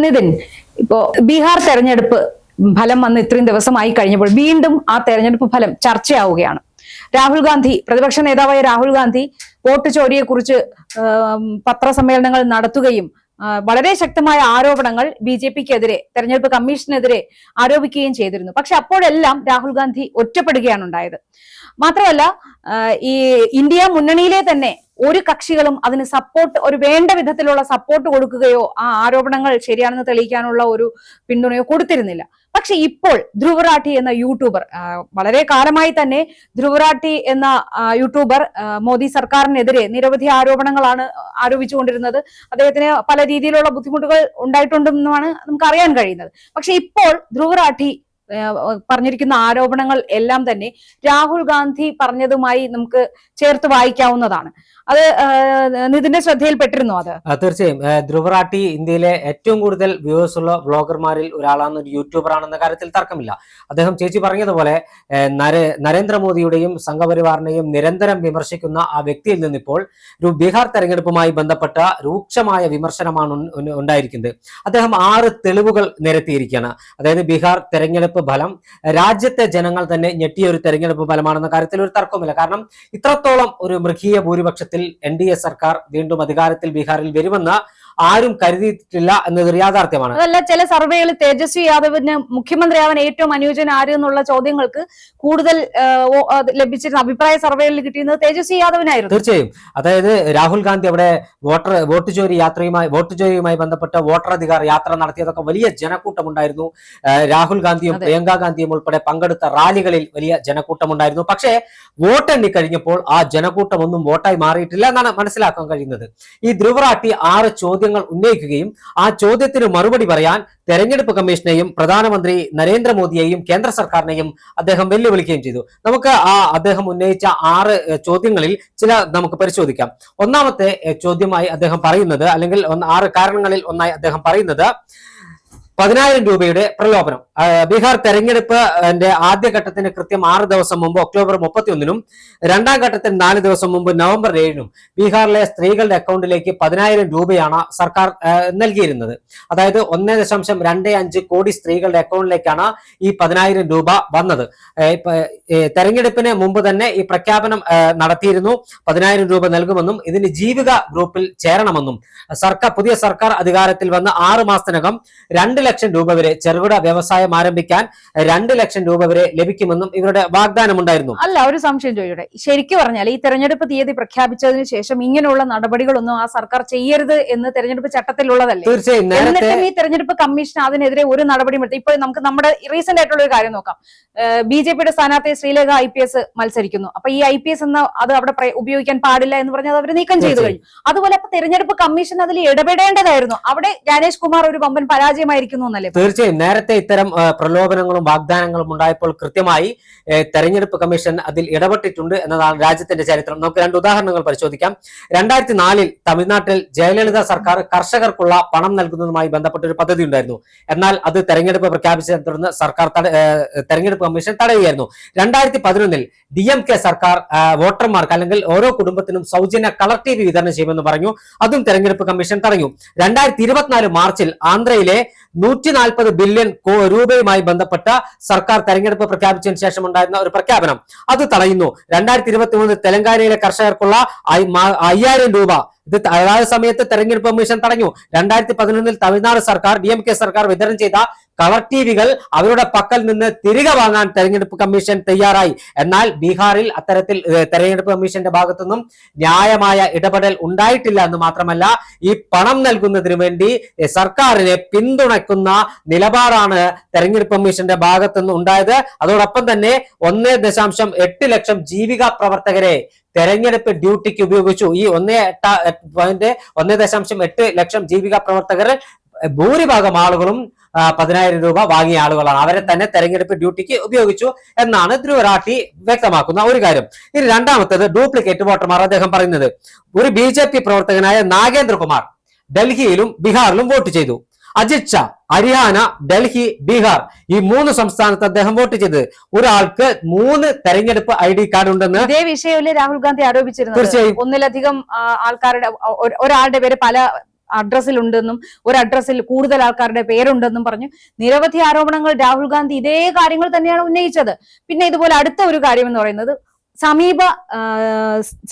നിതിൻ, ഇപ്പോ ബീഹാർ തെരഞ്ഞെടുപ്പ് ഫലം വന്ന് ഇത്രയും ദിവസമായി കഴിഞ്ഞപ്പോൾ വീണ്ടും ആ തെരഞ്ഞെടുപ്പ് ഫലം ചർച്ചയാവുകയാണ്. രാഹുൽ ഗാന്ധി, പ്രതിപക്ഷ നേതാവായ രാഹുൽ ഗാന്ധി വോട്ട് ചോരിയെക്കുറിച്ച് പത്രസമ്മേളനങ്ങൾ നടത്തുകയും വളരെ ശക്തമായ ആരോപണങ്ങൾ BJPക്കെതിരെ, തെരഞ്ഞെടുപ്പ് കമ്മീഷനെതിരെ ആരോപിക്കുകയും ചെയ്തിരുന്നു. പക്ഷെ അപ്പോഴെല്ലാം രാഹുൽ ഗാന്ധി ഒറ്റപ്പെടുകയാണ് ഉണ്ടായത്. മാത്രമല്ല, ഈ ഇന്ത്യ മുന്നണിയിലെ തന്നെ ഒരു കക്ഷികളും അതിന് സപ്പോർട്ട്, ഒരു വേണ്ട വിധത്തിലുള്ള സപ്പോർട്ട് കൊടുക്കുകയോ ആ ആരോപണങ്ങൾ ശരിയാണെന്ന് തെളിയിക്കാനുള്ള ഒരു പിന്തുണയോ കൊടുത്തിരുന്നില്ല. പക്ഷെ ഇപ്പോൾ ധ്രുവ് റാഠി എന്ന യൂട്യൂബർ, വളരെ കാലമായി തന്നെ ധ്രുവ് റാഠി എന്ന യൂട്യൂബർ മോദി സർക്കാരിനെതിരെ നിരവധി ആരോപണങ്ങളാണ് ആരോപിച്ചുകൊണ്ടിരുന്നത്. അദ്ദേഹത്തിന് പല രീതിയിലുള്ള ബുദ്ധിമുട്ടുകൾ ഉണ്ടായിട്ടുണ്ടെന്നാണ് നമുക്ക് അറിയാൻ കഴിയുന്നത്. പക്ഷെ ഇപ്പോൾ ധ്രുവ് റാഠി പറഞ്ഞിരിക്കുന്ന ആരോപണങ്ങൾ എല്ലാം തന്നെ രാഹുൽ ഗാന്ധി പറഞ്ഞതുമായി നമുക്ക് ചേർത്ത് വായിക്കാവുന്നതാണ്. അത് നിതിന്റെ ശ്രദ്ധയിൽപ്പെട്ടിരുന്നു? അത് തീർച്ചയായും. ധ്രുവ് റാഠി ഇന്ത്യയിലെ ഏറ്റവും കൂടുതൽ വ്യൂവേഴ്സ് ഉള്ള വ്ളോഗർമാരിൽ ഒരാളാണ്, ഒരു യൂട്യൂബർ ആണെന്ന കാര്യത്തിൽ തർക്കമില്ല. അദ്ദേഹം ചേച്ചി പറഞ്ഞതുപോലെ നരേന്ദ്രമോദിയുടെയും സംഘപരിവാറിനെയും നിരന്തരം വിമർശിക്കുന്ന ആ വ്യക്തിയിൽ നിന്നിപ്പോൾ ഒരു ബീഹാർ തെരഞ്ഞെടുപ്പുമായി ബന്ധപ്പെട്ട രൂക്ഷമായ വിമർശനമാണ് ഉണ്ടായിരിക്കുന്നത്. അദ്ദേഹം 6 തെളിവുകൾ നിരത്തിയിരിക്കുകയാണ്. അതായത് ബീഹാർ തെരഞ്ഞെടുപ്പ് ഫലം രാജ്യത്തെ ജനങ്ങൾ തന്നെ ഞെട്ടിയ ഒരു തെരഞ്ഞെടുപ്പ് ഫലമാണെന്ന കാര്യത്തിൽ ഒരു തർക്കമില്ല. കാരണം ഇത്രത്തോളം ഒരു മൃഗീയ ഭൂരിപക്ഷത്തിൽ NDA സർക്കാർ വീണ്ടും അധികാരത്തിൽ ബീഹാറിൽ വരുമെന്ന് ആരും കരുതിയിട്ടില്ല എന്നതൊരു യാഥാർത്ഥ്യമാണ്. അതല്ല, ചില സർവേകളിൽ തേജസ്വി യാദവിന് മുഖ്യമന്ത്രിയാവാൻ ഏറ്റവും അനുയോജ്യൻ ആര് എന്നുള്ള ചോദ്യങ്ങൾക്ക് കൂടുതൽ ലഭിച്ചിരുന്ന അഭിപ്രായ സർവേകളിൽ കിട്ടിയിരുന്നത് തേജസ്വി യാദവിനായിരുന്നു. തീർച്ചയായും. അതായത് രാഹുൽ ഗാന്ധി അവിടെ വോട്ട് ചോരിയുമായി ബന്ധപ്പെട്ട വോട്ടറധികാർ യാത്ര നടത്തിയതൊക്കെ വലിയ ജനക്കൂട്ടമുണ്ടായിരുന്നു. രാഹുൽ ഗാന്ധിയും പ്രിയങ്ക ഗാന്ധിയും ഉൾപ്പെടെ പങ്കെടുത്ത റാലികളിൽ വലിയ ജനക്കൂട്ടമുണ്ടായിരുന്നു. പക്ഷേ വോട്ടെണ്ണി കഴിഞ്ഞപ്പോൾ ആ ജനക്കൂട്ടം ഒന്നും വോട്ടായി മാറിയിട്ടില്ല എന്നാണ് മനസ്സിലാക്കാൻ കഴിയുന്നത്. ഈ ധ്രുവ് റാഠി 6 ചോദ്യങ്ങൾ ഉന്നയിക്കുകയും ആ ചോദ്യത്തിന് മറുപടി പറയാൻ തെരഞ്ഞെടുപ്പ് കമ്മീഷനെയും പ്രധാനമന്ത്രി നരേന്ദ്രമോദിയെയും കേന്ദ്ര സർക്കാരിനെയും അദ്ദേഹം വെല്ലുവിളിക്കുകയും ചെയ്തു. നമുക്ക് അദ്ദേഹം ഉന്നയിച്ച 6 ചോദ്യങ്ങളിൽ ചില നമുക്ക് പരിശോധിക്കാം. ഒന്നാമത്തെ ചോദ്യമായി അദ്ദേഹം പറയുന്നത്, അല്ലെങ്കിൽ 6 കാരണങ്ങളിൽ ഒന്നായി അദ്ദേഹം പറയുന്നത് 10,000 രൂപയുടെ പ്രലോഭനം. ബീഹാർ തെരഞ്ഞെടുപ്പ് ആദ്യഘട്ടത്തിന് കൃത്യം 6 ദിവസം മുമ്പ് ഒക്ടോബർ 31-നും രണ്ടാം ഘട്ടത്തിന് 4 ദിവസം മുമ്പ് നവംബർ 7-നും ബീഹാറിലെ സ്ത്രീകളുടെ അക്കൗണ്ടിലേക്ക് 10,000 രൂപയാണ് സർക്കാർ നൽകിയിരുന്നത്. അതായത് 1.25 കോടി സ്ത്രീകളുടെ അക്കൗണ്ടിലേക്കാണ് ഈ 10,000 രൂപ വന്നത്. തെരഞ്ഞെടുപ്പിന് മുമ്പ് തന്നെ ഈ പ്രഖ്യാപനം നടത്തിയിരുന്നു. 10,000 രൂപ നൽകുമെന്നും ഇതിന് ജീവിക ഗ്രൂപ്പിൽ ചേരണമെന്നും പുതിയ സർക്കാർ അധികാരത്തിൽ വന്ന് 6 മാസത്തിനകം 2 ലക്ഷം രൂപ വരെ, ചെറുകിട വ്യവസായം ആരംഭിക്കാൻ 2 ലക്ഷം രൂപ വരെ ലഭിക്കുമെന്നും ഇവരുടെ വാഗ്ദാനമുണ്ടായിരുന്നു. അല്ല, ഒരു സംശയം ചോദിക്കട്ടെ. ശരിക്കും പറഞ്ഞാൽ ഈ തെരഞ്ഞെടുപ്പ് തീയതി പ്രഖ്യാപിച്ചതിന് ശേഷം ഇങ്ങനെയുള്ള നടപടികളൊന്നും ആ സർക്കാർ ചെയ്യരുത് എന്ന് തെരഞ്ഞെടുപ്പ് ചട്ടത്തിലുള്ളതല്ലേ? തീർച്ചയായും. എന്നിട്ടും ഈ തെരഞ്ഞെടുപ്പ് കമ്മീഷൻ അതിനെതിരെ ഒരു നടപടിയും എടുത്തു. ഇപ്പോൾ നമുക്ക് നമ്മുടെ റീസെന്റ് ആയിട്ടുള്ള ഒരു കാര്യം നോക്കാം. BJPയുടെ സ്ഥാനാർത്ഥി ശ്രീലേഖ IPS മത്സരിക്കുന്നു. അപ്പൊ ഈ IPS എന്ന അത് അവിടെ ഉപയോഗിക്കാൻ പാടില്ല എന്ന് പറഞ്ഞാൽ അവർ നീക്കം ചെയ്തു കഴിഞ്ഞു. അതുപോലെ അപ്പൊ തെരഞ്ഞെടുപ്പ് കമ്മീഷൻ അതിൽ ഇടപെടേണ്ടതായിരുന്നു. അവിടെ ഗണേഷ് കുമാർ ഒരു വമ്പൻ പരാജയമായിരിക്കുന്നു. തീർച്ചയായും. നേരത്തെ ഇത്തരം പ്രലോഭനങ്ങളും വാഗ്ദാനങ്ങളും ഉണ്ടായപ്പോൾ കൃത്യമായി തെരഞ്ഞെടുപ്പ് കമ്മീഷൻ അതിൽ ഇടപെട്ടിട്ടുണ്ട് എന്നതാണ് രാജ്യത്തിന്റെ ചരിത്രം. നമുക്ക് 2 ഉദാഹരണങ്ങൾ പരിശോധിക്കാം. 2004-ൽ തമിഴ്നാട്ടിൽ ജയലളിത സർക്കാർ കർഷകർക്കുള്ള പണം നൽകുന്നതുമായി ബന്ധപ്പെട്ട ഒരു പദ്ധതി ഉണ്ടായിരുന്നു. എന്നാൽ അത് തെരഞ്ഞെടുപ്പ് പ്രഖ്യാപിച്ചതിനെ തുടർന്ന് സർക്കാർ തെരഞ്ഞെടുപ്പ് കമ്മീഷൻ തടയുകയായിരുന്നു. 2011-ൽ DMK സർക്കാർ വോട്ടർമാർക്ക്, അല്ലെങ്കിൽ ഓരോ കുടുംബത്തിനും സൗജന്യ കളർ TV വിതരണം ചെയ്യുമെന്ന് പറഞ്ഞു. അതും തെരഞ്ഞെടുപ്പ് കമ്മീഷൻ തടഞ്ഞു. 2024 മാർച്ചിൽ ആന്ധ്രയിലെ 140 ബില്യൺ രൂപയുമായി ബന്ധപ്പെട്ട സർക്കാർ തെരഞ്ഞെടുപ്പ് പ്രഖ്യാപിച്ചതിന് ശേഷം ഉണ്ടായിരുന്ന ഒരു പ്രഖ്യാപനം അത് തടയുന്നു. 2023 തെലങ്കാനയിലെ കർഷകർക്കുള്ള 5,000 രൂപ ഇത് അതായത് സമയത്ത് തെരഞ്ഞെടുപ്പ് കമ്മീഷൻ തടഞ്ഞു. 2011-ൽ തമിഴ്നാട് സർക്കാർ, DMK സർക്കാർ വിതരണം ചെയ്ത കളർ TVകൾ അവരുടെ പക്കൽ നിന്ന് തിരികെ വാങ്ങാൻ തെരഞ്ഞെടുപ്പ് കമ്മീഷൻ തയ്യാറായി. എന്നാൽ ബീഹാറിൽ അത്തരത്തിൽ തെരഞ്ഞെടുപ്പ് കമ്മീഷന്റെ ഭാഗത്തുനിന്നും ന്യായമായ ഇടപെടൽ ഉണ്ടായിട്ടില്ല എന്ന് മാത്രമല്ല, ഈ പണം നൽകുന്നതിന് വേണ്ടി സർക്കാരിനെ പിന്തുണയ്ക്കുന്ന നിലപാടാണ് തെരഞ്ഞെടുപ്പ് കമ്മീഷന്റെ ഭാഗത്തുനിന്ന് ഉണ്ടായത്. അതോടൊപ്പം തന്നെ 1.8 ലക്ഷം ജീവിക പ്രവർത്തകരെ തെരഞ്ഞെടുപ്പ് ഡ്യൂട്ടിക്ക് ഉപയോഗിച്ചു. ഈ 1.8 ലക്ഷം ജീവിക പ്രവർത്തകർ ഭൂരിഭാഗം ആളുകളും 10,000 രൂപ വാങ്ങിയ ആളുകളാണ്. അവരെ തന്നെ തെരഞ്ഞെടുപ്പ് ഡ്യൂട്ടിക്ക് ഉപയോഗിച്ചു എന്നാണ് ധ്രുവ് റാഠി വ്യക്തമാക്കുന്ന ഒരു കാര്യം. ഇനി രണ്ടാമത്തേത് ഡ്യൂപ്ലിക്കേറ്റ് വോട്ടർമാർ. അദ്ദേഹം പറയുന്നത്, ഒരു BJP പ്രവർത്തകനായ നാഗേന്ദ്രകുമാർ ഡൽഹിയിലും ബീഹാറിലും വോട്ട് ചെയ്തു. അജിത് ഷാ ഹരിയാന, ഡൽഹി, ബീഹാർ ഈ 3 സംസ്ഥാനത്ത് അദ്ദേഹം വോട്ട് ചെയ്തത്. ഒരാൾക്ക് 3 തെരഞ്ഞെടുപ്പ് ID കാർഡ് ഉണ്ടെന്ന് ഇതേ വിഷയമല്ലേ രാഹുൽ ഗാന്ധി ആരോപിച്ചിരുന്നത്? തീർച്ചയായും. ഒന്നിലധികം ആൾക്കാരുടെ, ഒരാളുടെ പേര് പല അഡ്രസ്സിലുണ്ടെന്നും ഒരു അഡ്രസ്സിൽ കൂടുതൽ ആൾക്കാരുടെ പേരുണ്ടെന്നും പറഞ്ഞു നിരവധി ആരോപണങ്ങൾ രാഹുൽ ഗാന്ധി ഇതേ കാര്യങ്ങൾ തന്നെയാണ് ഉന്നയിച്ചത്. പിന്നെ ഇതുപോലെ അടുത്ത ഒരു കാര്യം എന്ന് പറയുന്നത് സമീപ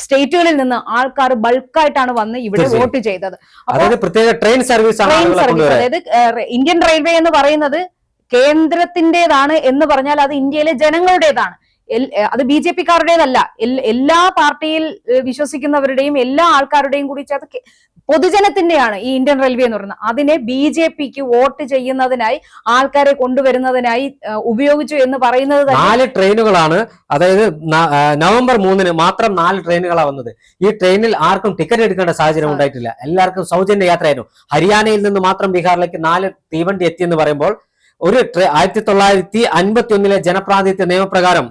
സ്റ്റേറ്റുകളിൽ നിന്ന് ആൾക്കാർ ബൾക്കായിട്ടാണ് വന്ന് ഇവിടെ വോട്ട് ചെയ്തത്. ട്രെയിൻ സർവീസ്, അതായത് ഇന്ത്യൻ റെയിൽവേ എന്ന് പറയുന്നത് കേന്ദ്രത്തിന്റേതാണ് എന്ന് പറഞ്ഞാൽ അത് ഇന്ത്യയിലെ ജനങ്ങളുടേതാണ്. അത് BJP-കാരുടേതല്ല. എല്ലാ പാർട്ടിയിൽ വിശ്വസിക്കുന്നവരുടെയും എല്ലാ ആൾക്കാരുടെയും കൂടി ചേർത്ത് പൊതുജനത്തിന്റെയാണ് ഈ ഇന്ത്യൻ റെയിൽവേ എന്ന് പറയുന്നത്. അതിനെ BJP-ക്ക് വോട്ട് ചെയ്യുന്നതിനായി ആൾക്കാരെ കൊണ്ടുവരുന്നതിനായി ഉപയോഗിച്ചു എന്ന് പറയുന്നത് 4 ട്രെയിനുകളാണ്. അതായത് നവംബർ 3-ന് മാത്രം 4 ട്രെയിനുകളാണ് വന്നത്. ഈ ട്രെയിനിൽ ആർക്കും ടിക്കറ്റ് എടുക്കേണ്ട സാഹചര്യം ഉണ്ടായിട്ടില്ല. എല്ലാവർക്കും സൗജന്യ യാത്രയായിരുന്നു. ഹരിയാനയിൽ നിന്ന് മാത്രം ബീഹാറിലേക്ക് 4 തീവണ്ടി എത്തിയെന്ന് പറയുമ്പോൾ ഒരു 1951-ലെ ജനപ്രാതിനിധ്യ നിയമപ്രകാരം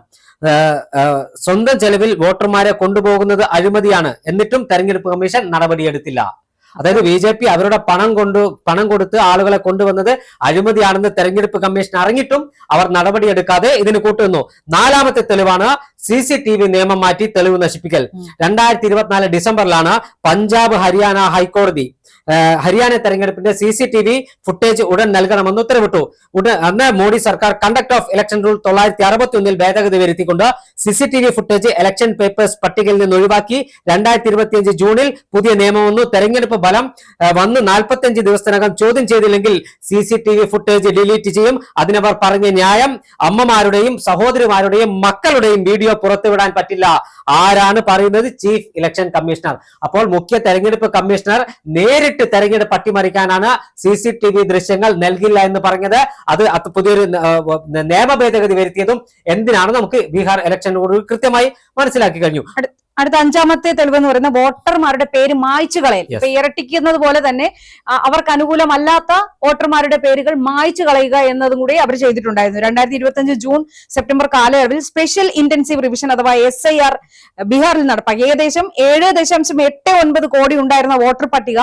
സ്വന്തം ചെലവിൽ വോട്ടർമാരെ കൊണ്ടുപോകുന്നത് അഴിമതിയാണ്. എന്നിട്ടും തെരഞ്ഞെടുപ്പ് കമ്മീഷൻ നടപടിയെടുത്തില്ല. അതായത് BJP അവരുടെ പണം കൊടുത്ത് ആളുകളെ കൊണ്ടുവന്നത് അഴിമതിയാണെന്ന് തെരഞ്ഞെടുപ്പ് കമ്മീഷൻ അറിഞ്ഞിട്ടും അവർ നടപടിയെടുക്കാതെ ഇതിന് കൂട്ടുന്നു. 4ാമത്തെ തെളിവാണ് CCTV നിയമം മാറ്റി തെളിവ് നശിപ്പിക്കൽ. 2024 ഡിസംബറിലാണ് പഞ്ചാബ് ഹരിയാന ഹൈക്കോടതി ഹരിയാന തെരഞ്ഞെടുപ്പിന്റെ CCTV ഫുട്ടേജ് ഉടൻ നൽകണമെന്ന് ഉത്തരവിട്ടു. അന്ന് മോഡി സർക്കാർ കണ്ടക്ട് ഓഫ് ഇലക്ഷൻ റൂൾ 961 ഭേദഗതി വരുത്തിക്കൊണ്ട് CCTV ഫുട്ടേജ് ഇലക്ഷൻ പേപ്പേഴ്സ് പട്ടികയിൽ നിന്ന് ഒഴിവാക്കി. 2025 ജൂണിൽ പുതിയ നിയമം വന്നു. തെരഞ്ഞെടുപ്പ് ഫലം വന്ന് 45 ദിവസത്തിനകം ചോദ്യം ചെയ്തില്ലെങ്കിൽ CCTV ഫുട്ടേജ് ഡിലീറ്റ് ചെയ്യും. അതിനവർ പറഞ്ഞ ന്യായം അമ്മമാരുടെയും സഹോദരിമാരുടെയും മക്കളുടെയും വീഡിയോ പുറത്തുവിടാൻ പറ്റില്ല. ആരാണ് പറയുന്നത്? Chief election commissioner. അപ്പോൾ മുഖ്യ തെരഞ്ഞെടുപ്പ് കമ്മീഷണർ നേരിട്ട് തെരഞ്ഞെടുപ്പ് അട്ടിമറിക്കാനാണ് CCTV ദൃശ്യങ്ങൾ നൽകില്ല എന്ന് പറഞ്ഞത്. അത് പുതിയൊരു നിയമ ഭേദഗതി വരുത്തിയതും എന്തിനാണ് നമുക്ക് ബീഹാർ ഇലക്ഷൻ കൃത്യമായി മനസ്സിലാക്കി കഴിഞ്ഞു. അടുത്ത 5ാമത്തെ തെളിവെന്ന് പറയുന്ന വോട്ടർമാരുടെ പേര് മായ്ച്ചു കളയൽ. ഇപ്പൊ ഇരട്ടിക്കുന്നത് പോലെ തന്നെ അവർക്ക് അനുകൂലമല്ലാത്ത വോട്ടർമാരുടെ പേരുകൾ മായ്ച്ചു കളയുക എന്നതും കൂടി അവർ ചെയ്തിട്ടുണ്ടായിരുന്നു. 2025 ജൂൺ സെപ്റ്റംബർ കാലയളവിൽ സ്പെഷ്യൽ ഇന്റൻസീവ് റിവിഷൻ അഥവാ SIR ബീഹാറിൽ നടപ്പാക്കി. ഏകദേശം 7.89 കോടി ഉണ്ടായിരുന്ന വോട്ടർ പട്ടിക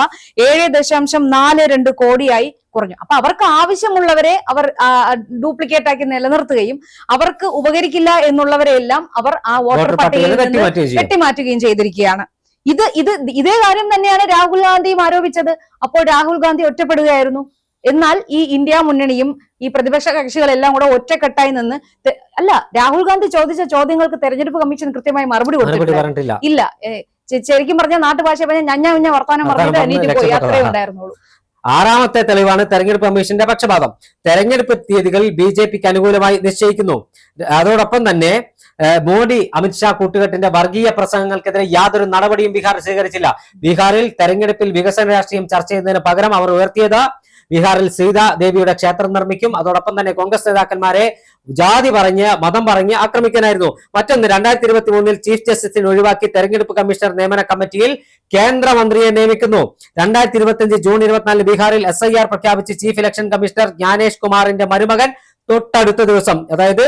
7.42 കോടിയായി കുറഞ്ഞു. അപ്പൊ അവർക്ക് ആവശ്യമുള്ളവരെ അവർ ഡ്യൂപ്ലിക്കേറ്റ് ആക്കി നിലനിർത്തുകയും അവർക്ക് ഉപകരിക്കില്ല എന്നുള്ളവരെല്ലാം അവർ ആ വോട്ടർ പട്ടികയിൽ നിന്ന് വെട്ടിമാറ്റുകയും ചെയ്തിരിക്കുകയാണ്. ഇതേ കാര്യം തന്നെയാണ് രാഹുൽ ഗാന്ധിയും ആരോപിച്ചത്. അപ്പോൾ രാഹുൽ ഗാന്ധി ഒറ്റപ്പെടുകയായിരുന്നു. എന്നാൽ ഈ ഇന്ത്യ മുന്നണിയും ഈ പ്രതിപക്ഷ കക്ഷികളെല്ലാം കൂടെ ഒറ്റക്കെട്ടായി നിന്ന് അല്ല, രാഹുൽ ഗാന്ധി ചോദിച്ച ചോദ്യങ്ങൾക്ക് തെരഞ്ഞെടുപ്പ് കമ്മീഷൻ കൃത്യമായി മറുപടി കൊടുത്തിട്ടില്ല. ഇല്ല, ശരിക്കും പറഞ്ഞ നാട്ടുഭാഷ പറഞ്ഞ ഞഞ്ഞ വർത്താനം പറഞ്ഞിട്ട് എണീറ്റ് പോയി, അത്രേ ഉണ്ടായിരുന്നുള്ളൂ. 6ാമത്തെ തെളിവാണ് തെരഞ്ഞെടുപ്പ് കമ്മീഷന്റെ പക്ഷപാതം. തെരഞ്ഞെടുപ്പ് തീയതികൾ BJP-ക്ക് അനുകൂലമായി നിശ്ചയിക്കുന്നു. അതോടൊപ്പം തന്നെ മോഡി അമിത്ഷാ കൂട്ടുകെട്ടിന്റെ വർഗീയ പ്രസംഗങ്ങൾക്കെതിരെ യാതൊരു നടപടിയും ബീഹാർ സ്വീകരിച്ചില്ല. ബീഹാറിൽ തെരഞ്ഞെടുപ്പിൽ വികസന രാഷ്ട്രീയം ചർച്ച ചെയ്യുന്നതിന് പകരം അവർ ഉയർത്തിയത് ബീഹാറിൽ സീതാദേവിയുടെ ക്ഷേത്രം നിർമ്മിക്കും. അതോടൊപ്പം തന്നെ കോൺഗ്രസ് നേതാക്കന്മാരെ ജാതി പറഞ്ഞ് മതം പറഞ്ഞ് ആക്രമിക്കാനായിരുന്നു. മറ്റൊന്ന്, 2023 ചീഫ് ജസ്റ്റിസിനെ ഒഴിവാക്കി തെരഞ്ഞെടുപ്പ് കമ്മീഷണർ നിയമന കമ്മിറ്റിയിൽ കേന്ദ്രമന്ത്രിയെ നിയമിക്കുന്നു. 2025 ജൂൺ 24 ബീഹാറിൽ SIR പ്രഖ്യാപിച്ച് ചീഫ് ഇലക്ഷൻ കമ്മീഷണർ ജ്ഞാനേഷ് കുമാറിന്റെ മരുമകൻ തൊട്ടടുത്ത ദിവസം, അതായത്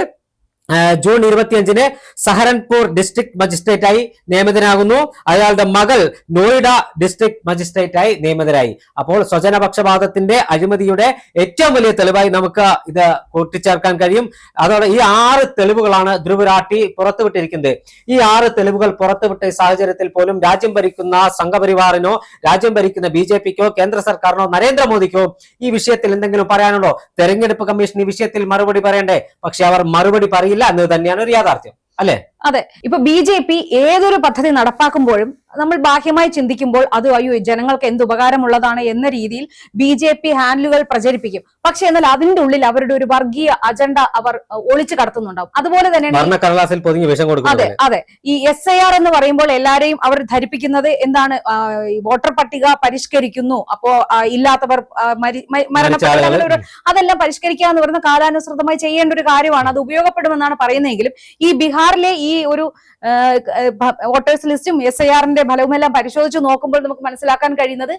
ജൂൺ 25-ന് സഹരൻപൂർ ഡിസ്ട്രിക്ട് മജിസ്ട്രേറ്റായി നിയമിതനാകുന്നു. അയാളുടെ മകൾ നോയിഡ ഡിസ്ട്രിക്ട് മജിസ്ട്രേറ്റായി നിയമിതരായി. അപ്പോൾ സ്വജനപക്ഷപാതത്തിന്റെ അഴിമതിയുടെ ഏറ്റവും വലിയ തെളിവായി നമുക്ക് ഇത് കൂട്ടിച്ചേർക്കാൻ കഴിയും. അതോടെ ഈ 6 തെളിവുകളാണ് ധ്രുവ് രാഠി പുറത്തുവിട്ടിരിക്കുന്നത്. ഈ 6 തെളിവുകൾ പുറത്തുവിട്ട സാഹചര്യത്തിൽ പോലും രാജ്യം ഭരിക്കുന്ന സംഘപരിവാറിനോ രാജ്യം ഭരിക്കുന്ന BJP-ക്കോ കേന്ദ്ര സർക്കാരിനോ നരേന്ദ്രമോദിക്കോ ഈ വിഷയത്തിൽ എന്തെങ്കിലും പറയാനുണ്ടോ? തെരഞ്ഞെടുപ്പ് കമ്മീഷൻ ഈ വിഷയത്തിൽ മറുപടി പറയണ്ടേ? പക്ഷെ അവർ മറുപടി പറയില്ല എന്നത് തന്നെയാണ് ഒരു യാഥാർത്ഥ്യം, അല്ലെ? അതെ. ഇപ്പൊ BJP ഏതൊരു പദ്ധതി നടപ്പാക്കുമ്പോഴും നമ്മൾ ബാഹ്യമായി ചിന്തിക്കുമ്പോൾ അത് അയ്യോ ജനങ്ങൾക്ക് എന്ത് ഉപകാരമുള്ളതാണ് എന്ന രീതിയിൽ BJP ഹാൻഡിലുകൾ പ്രചരിപ്പിക്കും. പക്ഷെ എന്നാൽ അതിന്റെ ഉള്ളിൽ അവരുടെ ഒരു വർഗീയ അജണ്ട അവർ ഒളിച്ചു കടത്തുന്നുണ്ടാവും. അതുപോലെ തന്നെയാണ് അതെ അതെ ഈ SIR എന്ന് പറയുമ്പോൾ എല്ലാരെയും അവർ ധരിപ്പിക്കുന്നത് എന്താണ്? വോട്ടർ പട്ടിക പരിഷ്കരിക്കുന്നു, അപ്പോ ഇല്ലാത്തവർ മരണപ്പെട്ടവർ അതെല്ലാം പരിഷ്കരിക്കുക എന്ന് പറയുന്ന കാലാനുസൃതമായി ചെയ്യേണ്ട ഒരു കാര്യമാണ്. അത് ഉപയോഗപ്പെടുമെന്നാണ് പറയുന്നതെങ്കിലും ഈ ബീഹാറിലെ ഈ ഒരു വോട്ടേഴ്സ് ലിസ്റ്റും SIR-ന്റെ ഫലവുമെല്ലാം പരിശോധിച്ച് നോക്കുമ്പോൾ നമുക്ക് മനസ്സിലാക്കാൻ കഴിയുന്നത്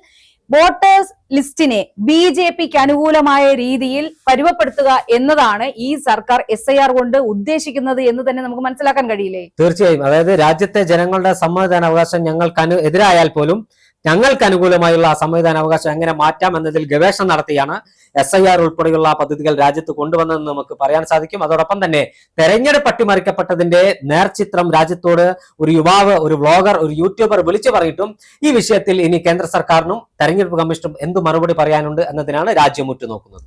വോട്ടേഴ്സ് ലിസ്റ്റിനെ BJP-ക്ക് അനുകൂലമായ രീതിയിൽ പരുവപ്പെടുത്തുക എന്നതാണ് ഈ സർക്കാർ SIR കൊണ്ട് ഉദ്ദേശിക്കുന്നത് എന്ന് തന്നെ നമുക്ക് മനസ്സിലാക്കാൻ കഴിയില്ലേ? തീർച്ചയായും. അതായത് രാജ്യത്തെ ജനങ്ങളുടെ സമ്മതിദാനാവകാശം ഞങ്ങൾക്ക് എതിരായാൽ പോലും ഞങ്ങൾക്ക് അനുകൂലമായുള്ള സമ്മതിദാനാവകാശം എങ്ങനെ മാറ്റാം എന്നതിൽ ഗവേഷണം നടത്തിയാണ് SIR ഉൾപ്പെടെയുള്ള പദ്ധതികൾ രാജ്യത്ത് കൊണ്ടുവന്നതെന്ന് നമുക്ക് പറയാൻ സാധിക്കും. അതോടൊപ്പം തന്നെ തെരഞ്ഞെടുപ്പ് അട്ടിമറിക്കപ്പെട്ടതിന്റെ നേർചിത്രം രാജ്യത്തോട് ഒരു യുവാവ്, ഒരു വ്ളോഗർ, ഒരു യൂട്യൂബർ വിളിച്ചു പറഞ്ഞിട്ടും ഈ വിഷയത്തിൽ ഇനി കേന്ദ്ര സർക്കാരിനും തെരഞ്ഞെടുപ്പ് കമ്മീഷനും എന്തു മറുപടി പറയാനുണ്ട് എന്നതിനാണ് രാജ്യം ഉറ്റുനോക്കുന്നത്.